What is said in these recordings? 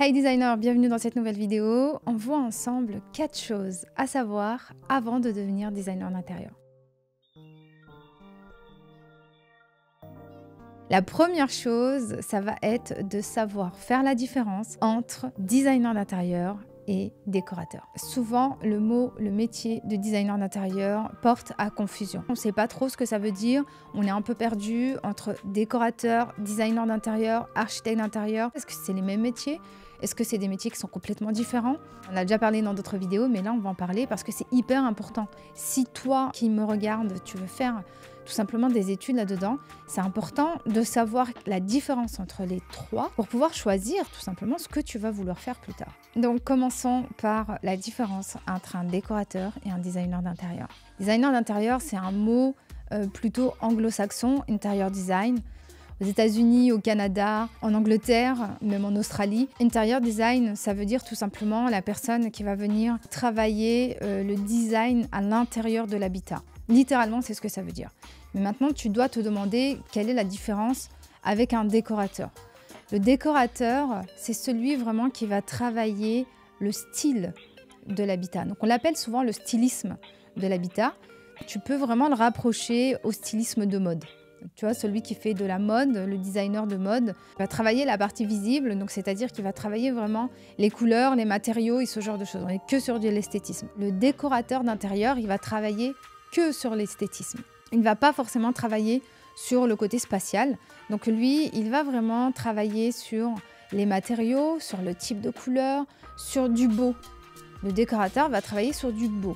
Hi designer, bienvenue dans cette nouvelle vidéo. On voit ensemble 4 choses à savoir avant de devenir designer d'intérieur. La première chose, ça va être de savoir faire la différence entre designer d'intérieur et décorateur. Souvent, le métier de designer d'intérieur porte à confusion. On ne sait pas trop ce que ça veut dire, on est un peu perdu entre décorateur, designer d'intérieur, architecte d'intérieur. Est-ce que c'est les mêmes métiers ? Est-ce que c'est des métiers qui sont complètement différents? On a déjà parlé dans d'autres vidéos, mais là on va en parler parce que c'est hyper important. Si toi qui me regardes, tu veux faire tout simplement des études là-dedans, c'est important de savoir la différence entre les trois pour pouvoir choisir tout simplement ce que tu vas vouloir faire plus tard. Donc commençons par la différence entre un décorateur et un designer d'intérieur. Designer d'intérieur, c'est un mot plutôt anglo-saxon, interior design. Aux États-Unis, au Canada, en Angleterre, même en Australie. Interior design, ça veut dire tout simplement la personne qui va venir travailler le design à l'intérieur de l'habitat. Littéralement, c'est ce que ça veut dire. Mais maintenant, tu dois te demander quelle est la différence avec un décorateur. Le décorateur, c'est celui vraiment qui va travailler le style de l'habitat. Donc on l'appelle souvent le stylisme de l'habitat. Tu peux vraiment le rapprocher au stylisme de mode. Tu vois, celui qui fait de la mode, le designer de mode, va travailler la partie visible, donc c'est-à-dire qu'il va travailler vraiment les couleurs, les matériaux et ce genre de choses. On n'est que sur de l'esthétisme. Le décorateur d'intérieur, il va travailler que sur l'esthétisme. Il ne va pas forcément travailler sur le côté spatial. Donc lui, il va vraiment travailler sur les matériaux, sur le type de couleur, sur du beau. Le décorateur va travailler sur du beau.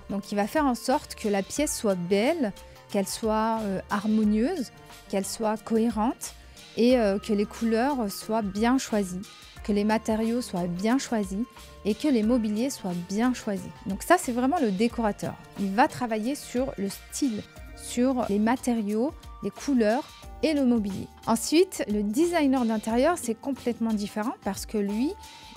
Donc il va faire en sorte que la pièce soit belle, qu'elle soit harmonieuse, qu'elle soit cohérente et que les couleurs soient bien choisies, que les matériaux soient bien choisis et que les mobiliers soient bien choisis. Donc ça, c'est vraiment le décorateur. Il va travailler sur le style, sur les matériaux, les couleurs et le mobilier. Ensuite, le designer d'intérieur, c'est complètement différent parce que lui,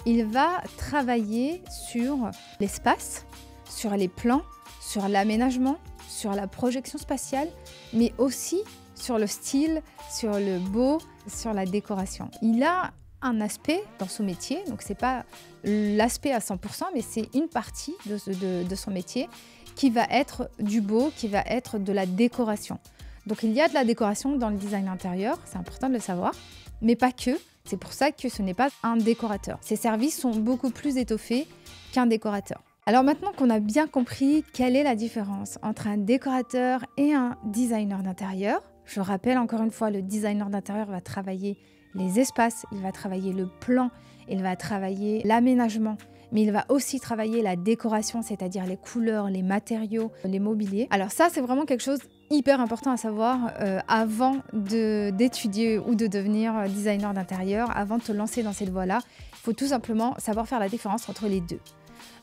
il va travailler sur l'espace, sur les plans, sur l'aménagement, sur la projection spatiale, mais aussi sur le style, sur le beau, sur la décoration. Il a un aspect dans son métier, donc c'est pas l'aspect à 100%, mais c'est une partie de son métier qui va être du beau, qui va être de la décoration. Donc il y a de la décoration dans le design intérieur, c'est important de le savoir, mais pas que. C'est pour ça que ce n'est pas un décorateur. Ses services sont beaucoup plus étoffés qu'un décorateur. Alors maintenant qu'on a bien compris quelle est la différence entre un décorateur et un designer d'intérieur, je rappelle encore une fois, le designer d'intérieur va travailler les espaces, il va travailler le plan, il va travailler l'aménagement, mais il va aussi travailler la décoration, c'est-à-dire les couleurs, les matériaux, les mobiliers. Alors ça, c'est vraiment quelque chose hyper important à savoir avant d'étudier ou de devenir designer d'intérieur, avant de te lancer dans cette voie-là. Il faut tout simplement savoir faire la différence entre les deux.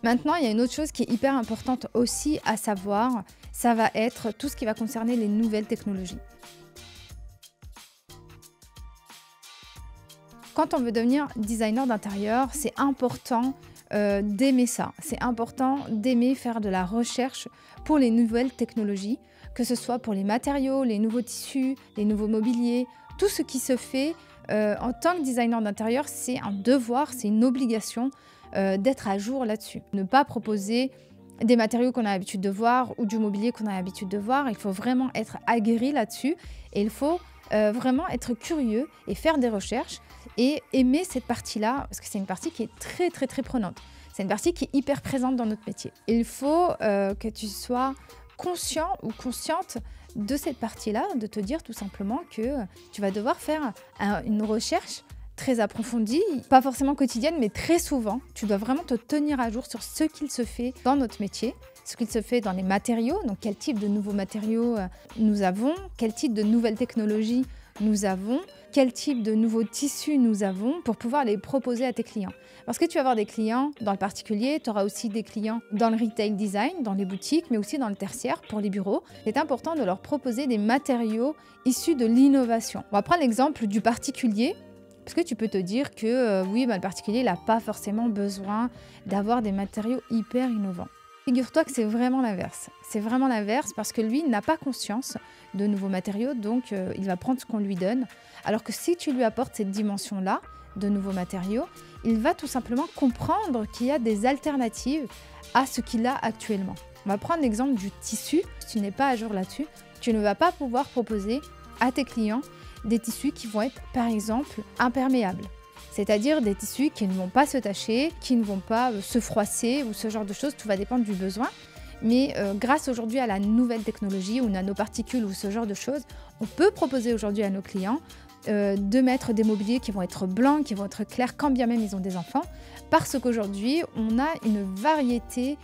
Maintenant, il y a une autre chose qui est hyper importante aussi à savoir, ça va être tout ce qui va concerner les nouvelles technologies. Quand on veut devenir designer d'intérieur, c'est important d'aimer ça. C'est important d'aimer faire de la recherche pour les nouvelles technologies, que ce soit pour les matériaux, les nouveaux tissus, les nouveaux mobiliers, tout ce qui se fait en tant que designer d'intérieur, c'est un devoir, c'est une obligation d'être à jour là-dessus. Ne pas proposer des matériaux qu'on a l'habitude de voir ou du mobilier qu'on a l'habitude de voir. Il faut vraiment être aguerri là-dessus et il faut vraiment être curieux et faire des recherches et aimer cette partie-là parce que c'est une partie qui est très très très prenante. C'est une partie qui est hyper présente dans notre métier. Il faut que tu sois conscient ou consciente de cette partie-là, de te dire tout simplement que tu vas devoir faire une recherche très approfondie, pas forcément quotidienne, mais très souvent. Tu dois vraiment te tenir à jour sur ce qu'il se fait dans notre métier, ce qu'il se fait dans les matériaux, donc quel type de nouveaux matériaux nous avons, quel type de nouvelles technologies nous avons, quel type de nouveaux tissus nous avons pour pouvoir les proposer à tes clients. Parce que tu vas avoir des clients dans le particulier, tu auras aussi des clients dans le retail design, dans les boutiques, mais aussi dans le tertiaire pour les bureaux. C'est important de leur proposer des matériaux issus de l'innovation. On va prendre l'exemple du particulier. Parce que tu peux te dire que oui, le particulier n'a pas forcément besoin d'avoir des matériaux hyper innovants. Figure-toi que c'est vraiment l'inverse. C'est vraiment l'inverse parce que lui n'a pas conscience de nouveaux matériaux, donc il va prendre ce qu'on lui donne. Alors que si tu lui apportes cette dimension-là de nouveaux matériaux, il va tout simplement comprendre qu'il y a des alternatives à ce qu'il a actuellement. On va prendre l'exemple du tissu. Si tu n'es pas à jour là-dessus, tu ne vas pas pouvoir proposer à tes clients des tissus qui vont être, par exemple, imperméables. C'est-à-dire des tissus qui ne vont pas se tacher, qui ne vont pas se froisser ou ce genre de choses. Tout va dépendre du besoin. Mais grâce aujourd'hui à la nouvelle technologie ou nanoparticules ou ce genre de choses, on peut proposer aujourd'hui à nos clients de mettre des mobiliers qui vont être blancs, qui vont être clairs, quand bien même ils ont des enfants, parce qu'aujourd'hui, on a une variété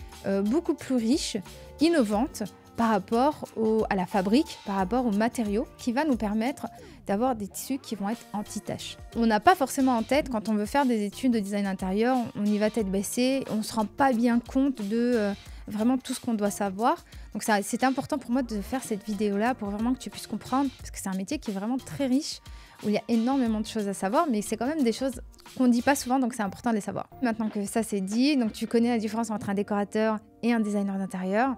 beaucoup plus riche, innovante, par rapport à la fabrique, par rapport aux matériaux, qui va nous permettre d'avoir des tissus qui vont être anti-taches. On n'a pas forcément en tête, quand on veut faire des études de design intérieur, on y va tête baissée, on ne se rend pas bien compte de vraiment tout ce qu'on doit savoir. Donc c'est important pour moi de faire cette vidéo-là pour vraiment que tu puisses comprendre, parce que c'est un métier qui est vraiment très riche, où il y a énormément de choses à savoir, mais c'est quand même des choses qu'on ne dit pas souvent, donc c'est important de les savoir. Maintenant que ça c'est dit, donc tu connais la différence entre un décorateur et un designer d'intérieur,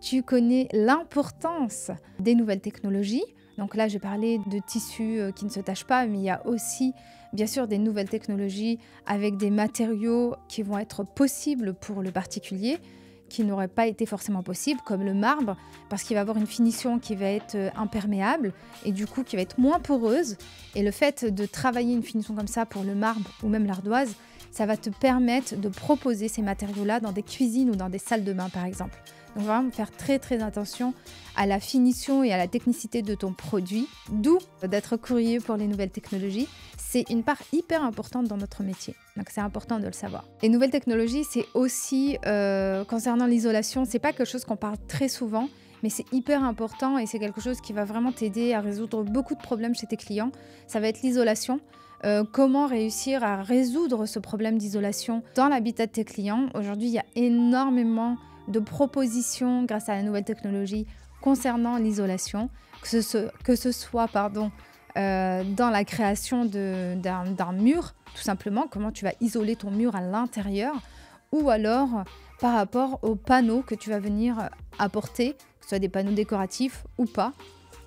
tu connais l'importance des nouvelles technologies. Donc là, j'ai parlé de tissus qui ne se tachent pas, mais il y a aussi, bien sûr, des nouvelles technologies avec des matériaux qui vont être possibles pour le particulier, qui n'auraient pas été forcément possibles, comme le marbre, parce qu'il va avoir une finition qui va être imperméable et du coup qui va être moins poreuse. Et le fait de travailler une finition comme ça pour le marbre ou même l'ardoise, ça va te permettre de proposer ces matériaux-là dans des cuisines ou dans des salles de bain, par exemple. Donc vraiment faire très très attention à la finition et à la technicité de ton produit, d'où d'être courrier pour les nouvelles technologies. C'est une part hyper importante dans notre métier, donc c'est important de le savoir. Les nouvelles technologies, c'est aussi concernant l'isolation, c'est pas quelque chose qu'on parle très souvent, mais c'est hyper important et c'est quelque chose qui va vraiment t'aider à résoudre beaucoup de problèmes chez tes clients. Ça va être l'isolation. Comment réussir à résoudre ce problème d'isolation dans l'habitat de tes clients. Aujourd'hui, il y a énormément de propositions grâce à la nouvelle technologie concernant l'isolation, que ce soit dans la création d'un mur, tout simplement, comment tu vas isoler ton mur à l'intérieur, ou alors par rapport aux panneaux que tu vas venir apporter, que ce soit des panneaux décoratifs ou pas.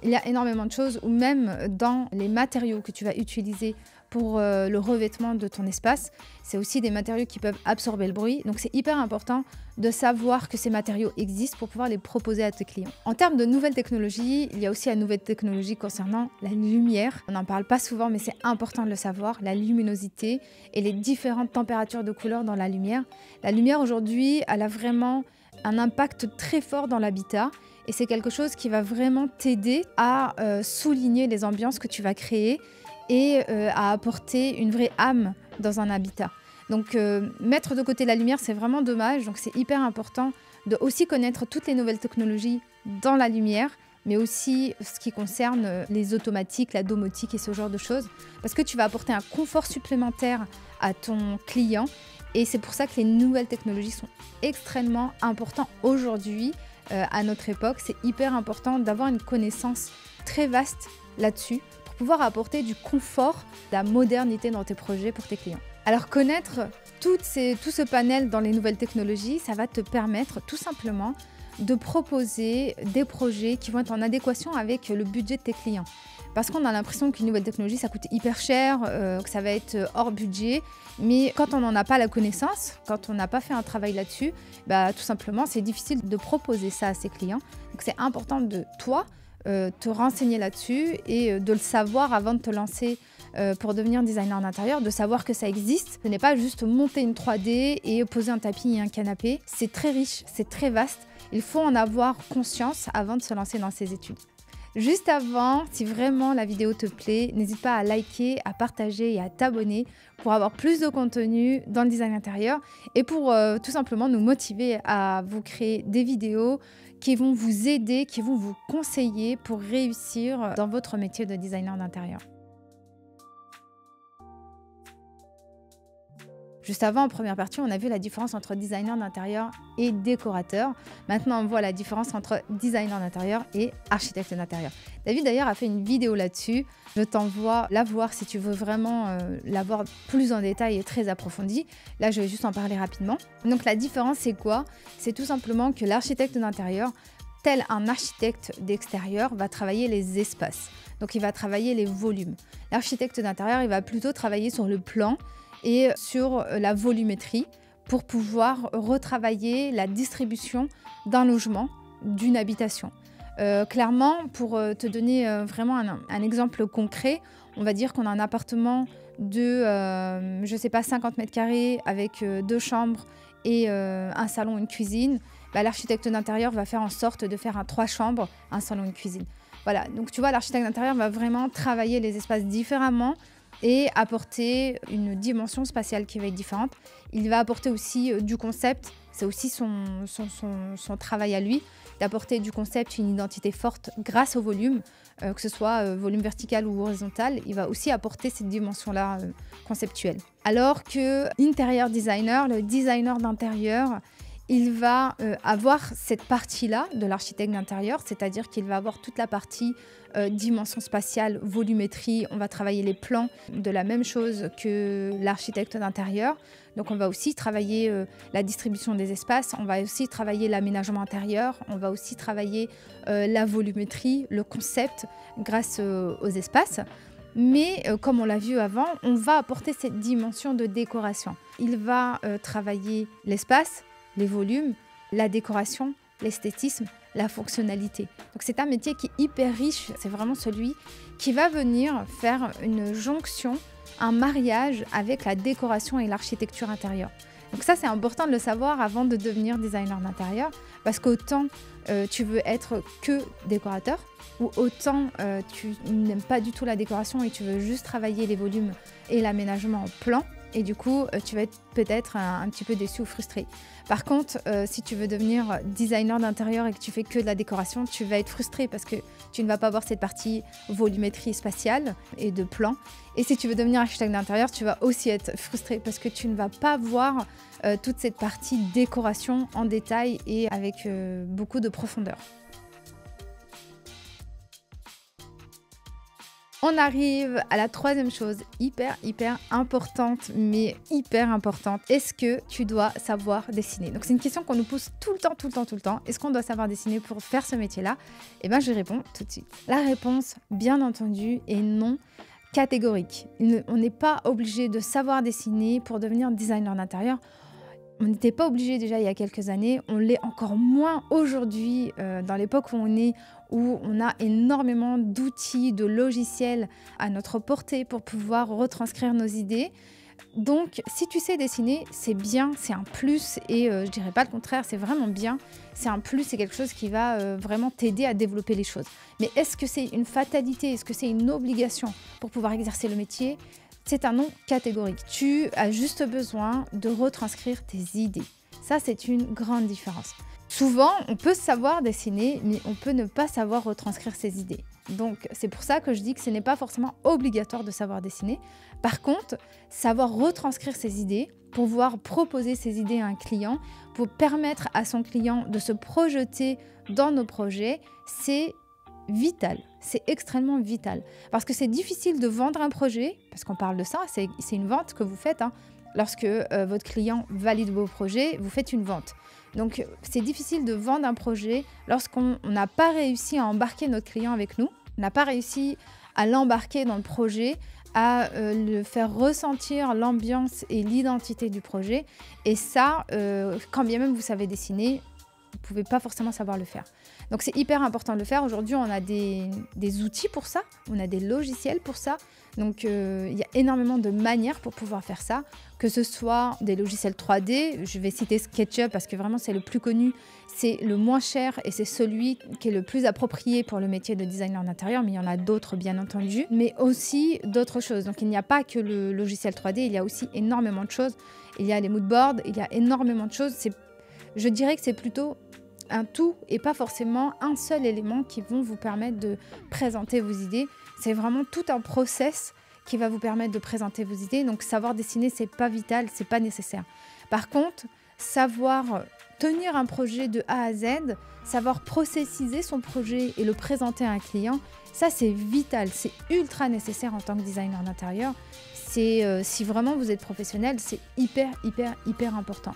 Il y a énormément de choses, ou même dans les matériaux que tu vas utiliser pour le revêtement de ton espace. C'est aussi des matériaux qui peuvent absorber le bruit. Donc c'est hyper important de savoir que ces matériaux existent pour pouvoir les proposer à tes clients. En termes de nouvelles technologies, il y a aussi la nouvelle technologie concernant la lumière. On n'en parle pas souvent, mais c'est important de le savoir. La luminosité et les différentes températures de couleur dans la lumière. La lumière aujourd'hui, elle a vraiment un impact très fort dans l'habitat. Et c'est quelque chose qui va vraiment t'aider à souligner les ambiances que tu vas créer et à apporter une vraie âme dans un habitat. Donc mettre de côté la lumière, c'est vraiment dommage. Donc c'est hyper important de aussi connaître toutes les nouvelles technologies dans la lumière, mais aussi ce qui concerne les automatiques, la domotique et ce genre de choses. Parce que tu vas apporter un confort supplémentaire à ton client. Et c'est pour ça que les nouvelles technologies sont extrêmement importantes aujourd'hui. À notre époque, c'est hyper important d'avoir une connaissance très vaste là-dessus pour pouvoir apporter du confort, de la modernité dans tes projets pour tes clients. Alors connaître tout ce panel dans les nouvelles technologies, ça va te permettre tout simplement de proposer des projets qui vont être en adéquation avec le budget de tes clients. Parce qu'on a l'impression qu'une nouvelle technologie, ça coûte hyper cher, que ça va être hors budget. Mais quand on n'en a pas la connaissance, quand on n'a pas fait un travail là-dessus, tout simplement, c'est difficile de proposer ça à ses clients. Donc c'est important de toi, te renseigner là-dessus et de le savoir avant de te lancer pour devenir designer d'intérieur, de savoir que ça existe. Ce n'est pas juste monter une 3D et poser un tapis et un canapé. C'est très riche, c'est très vaste. Il faut en avoir conscience avant de se lancer dans ces études. Juste avant, si vraiment la vidéo te plaît, n'hésite pas à liker, à partager et à t'abonner pour avoir plus de contenu dans le design intérieur et pour tout simplement nous motiver à vous créer des vidéos qui vont vous aider, qui vont vous conseiller pour réussir dans votre métier de designer d'intérieur. Juste avant, en première partie, on a vu la différence entre designer d'intérieur et décorateur. Maintenant, on voit la différence entre designer d'intérieur et architecte d'intérieur. David, d'ailleurs, a fait une vidéo là-dessus. Je t'envoie la voir si tu veux vraiment la voir plus en détail et très approfondie. Là, je vais juste en parler rapidement. Donc, la différence, c'est quoi? C'est tout simplement que l'architecte d'intérieur, tel un architecte d'extérieur, va travailler les espaces. Donc, il va travailler les volumes. L'architecte d'intérieur, il va plutôt travailler sur le plan. et sur la volumétrie pour pouvoir retravailler la distribution d'un logement, d'une habitation. Clairement, pour te donner vraiment un exemple concret, on va dire qu'on a un appartement de, je sais pas, 50 mètres carrés avec 2 chambres et un salon, une cuisine. Bah, l'architecte d'intérieur va faire en sorte de faire un 3 chambres, un salon, une cuisine. Voilà, donc tu vois, l'architecte d'intérieur va vraiment travailler les espaces différemment et apporter une dimension spatiale qui va être différente. Il va apporter aussi du concept, c'est aussi son travail à lui, d'apporter du concept, une identité forte grâce au volume, que ce soit volume vertical ou horizontal. Il va aussi apporter cette dimension-là conceptuelle. Alors que l'interior designer, le designer d'intérieur, il va avoir cette partie-là de l'architecte d'intérieur, c'est-à-dire qu'il va avoir toute la partie dimension spatiale, volumétrie. On va travailler les plans de la même chose que l'architecte d'intérieur. Donc on va aussi travailler la distribution des espaces, on va aussi travailler l'aménagement intérieur, on va aussi travailler la volumétrie, le concept grâce aux espaces. Mais comme on l'a vu avant, on va apporter cette dimension de décoration. Il va travailler l'espace, les volumes, la décoration, l'esthétisme, la fonctionnalité. Donc c'est un métier qui est hyper riche, c'est vraiment celui qui va venir faire une jonction, un mariage avec la décoration et l'architecture intérieure. Donc ça, c'est important de le savoir avant de devenir designer d'intérieur, parce qu'autant tu veux être que décorateur, ou autant tu n'aimes pas du tout la décoration et tu veux juste travailler les volumes et l'aménagement en plan, et du coup, tu vas être peut-être un petit peu déçu ou frustré. Par contre, si tu veux devenir designer d'intérieur et que tu fais que de la décoration, tu vas être frustré parce que tu ne vas pas avoir cette partie volumétrie spatiale et de plan. Et si tu veux devenir architecte d'intérieur, tu vas aussi être frustré parce que tu ne vas pas voir toute cette partie décoration en détail et avec beaucoup de profondeur. On arrive à la troisième chose, hyper importante, mais hyper importante. Est-ce que tu dois savoir dessiner? Donc c'est une question qu'on nous pose tout le temps. Est-ce qu'on doit savoir dessiner pour faire ce métier-là? Eh bien, je réponds tout de suite. La réponse, bien entendu, est non catégorique. On n'est pas obligé de savoir dessiner pour devenir designer d'intérieur. On n'était pas obligé déjà il y a quelques années, on l'est encore moins aujourd'hui dans l'époque où on est, où on a énormément d'outils, de logiciels à notre portée pour pouvoir retranscrire nos idées. Donc si tu sais dessiner, c'est bien, c'est un plus et je dirais pas le contraire, c'est vraiment bien, c'est un plus, c'est quelque chose qui va vraiment t'aider à développer les choses. Mais est-ce que c'est une fatalité, est-ce que c'est une obligation pour pouvoir exercer le métier ? C'est un non catégorique. Tu as juste besoin de retranscrire tes idées. Ça, c'est une grande différence. Souvent, on peut savoir dessiner, mais on peut ne pas savoir retranscrire ses idées. Donc, c'est pour ça que je dis que ce n'est pas forcément obligatoire de savoir dessiner. Par contre, savoir retranscrire ses idées, pouvoir proposer ses idées à un client, pour permettre à son client de se projeter dans nos projets, c'est vital, c'est extrêmement vital. Parce que c'est difficile de vendre un projet, parce qu'on parle de ça, c'est une vente que vous faites. Lorsque votre client valide vos projets, vous faites une vente. Donc c'est difficile de vendre un projet lorsqu'on n'a pas réussi à embarquer notre client avec nous, on n'a pas réussi à l'embarquer dans le projet, à le faire ressentir l'ambiance et l'identité du projet. Et ça, quand bien même vous savez dessiner, vous ne pouvez pas forcément savoir le faire. Donc c'est hyper important de le faire. Aujourd'hui, on a des outils pour ça, on a des logiciels pour ça. Donc il y a énormément de manières pour pouvoir faire ça, que ce soit des logiciels 3D, je vais citer SketchUp parce que vraiment c'est le plus connu, c'est le moins cher et c'est celui qui est le plus approprié pour le métier de designer d'intérieur, mais il y en a d'autres bien entendu, mais aussi d'autres choses. Donc il n'y a pas que le logiciel 3D, il y a aussi énormément de choses. Il y a les moodboards, il y a énormément de choses. Je dirais que c'est plutôt un tout et pas forcément un seul élément qui vont vous permettre de présenter vos idées. C'est vraiment tout un process qui va vous permettre de présenter vos idées. Donc savoir dessiner, c'est pas vital, c'est pas nécessaire. Par contre, savoir tenir un projet de A à Z, savoir processiser son projet et le présenter à un client, ça c'est vital, c'est ultra nécessaire en tant que designer d'intérieur. Si vraiment vous êtes professionnel, c'est hyper important.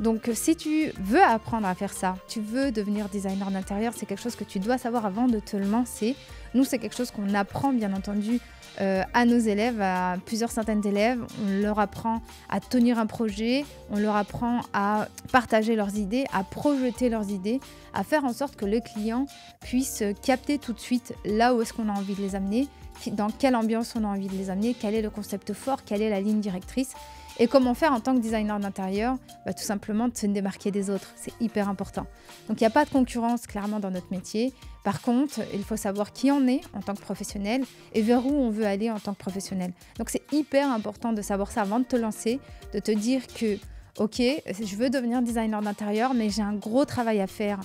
Donc si tu veux apprendre à faire ça, tu veux devenir designer d'intérieur, c'est quelque chose que tu dois savoir avant de te lancer. Nous, c'est quelque chose qu'on apprend bien entendu à nos élèves, à plusieurs centaines d'élèves. On leur apprend à tenir un projet, on leur apprend à partager leurs idées, à projeter leurs idées, à faire en sorte que le client puisse capter tout de suite là où est-ce qu'on a envie de les amener, dans quelle ambiance on a envie de les amener, quel est le concept fort, quelle est la ligne directrice. Et comment faire en tant que designer d'intérieur, tout simplement de se démarquer des autres, c'est hyper important. Donc il n'y a pas de concurrence clairement dans notre métier. Par contre, il faut savoir qui on est en tant que professionnel et vers où on veut aller en tant que professionnel. Donc c'est hyper important de savoir ça avant de te lancer, de te dire que ok, je veux devenir designer d'intérieur, mais j'ai un gros travail à faire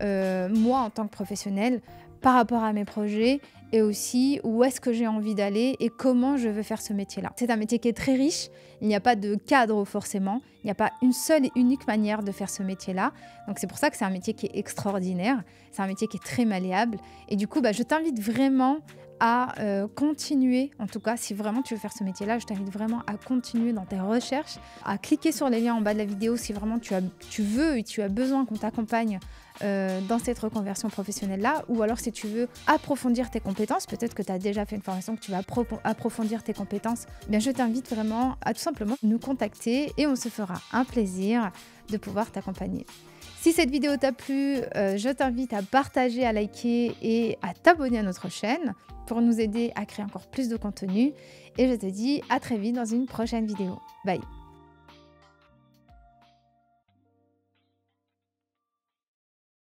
moi en tant que professionnel par rapport à mes projets et aussi où est-ce que j'ai envie d'aller et comment je veux faire ce métier-là. C'est un métier qui est très riche, il n'y a pas de cadre forcément, il n'y a pas une seule et unique manière de faire ce métier-là. Donc c'est pour ça que c'est un métier qui est extraordinaire, c'est un métier qui est très malléable et du coup je t'invite vraiment à continuer, en tout cas si vraiment tu veux faire ce métier-là, je t'invite vraiment à continuer dans tes recherches, à cliquer sur les liens en bas de la vidéo si vraiment tu veux et tu as besoin qu'on t'accompagne dans cette reconversion professionnelle-là, ou alors si tu veux approfondir tes compétences, peut-être que tu as déjà fait une formation, que tu vas approfondir tes compétences, bien je t'invite vraiment à tout simplement nous contacter et on se fera un plaisir de pouvoir t'accompagner. Si cette vidéo t'a plu, je t'invite à partager, à liker et à t'abonner à notre chaîne pour nous aider à créer encore plus de contenu. Et je te dis à très vite dans une prochaine vidéo. Bye!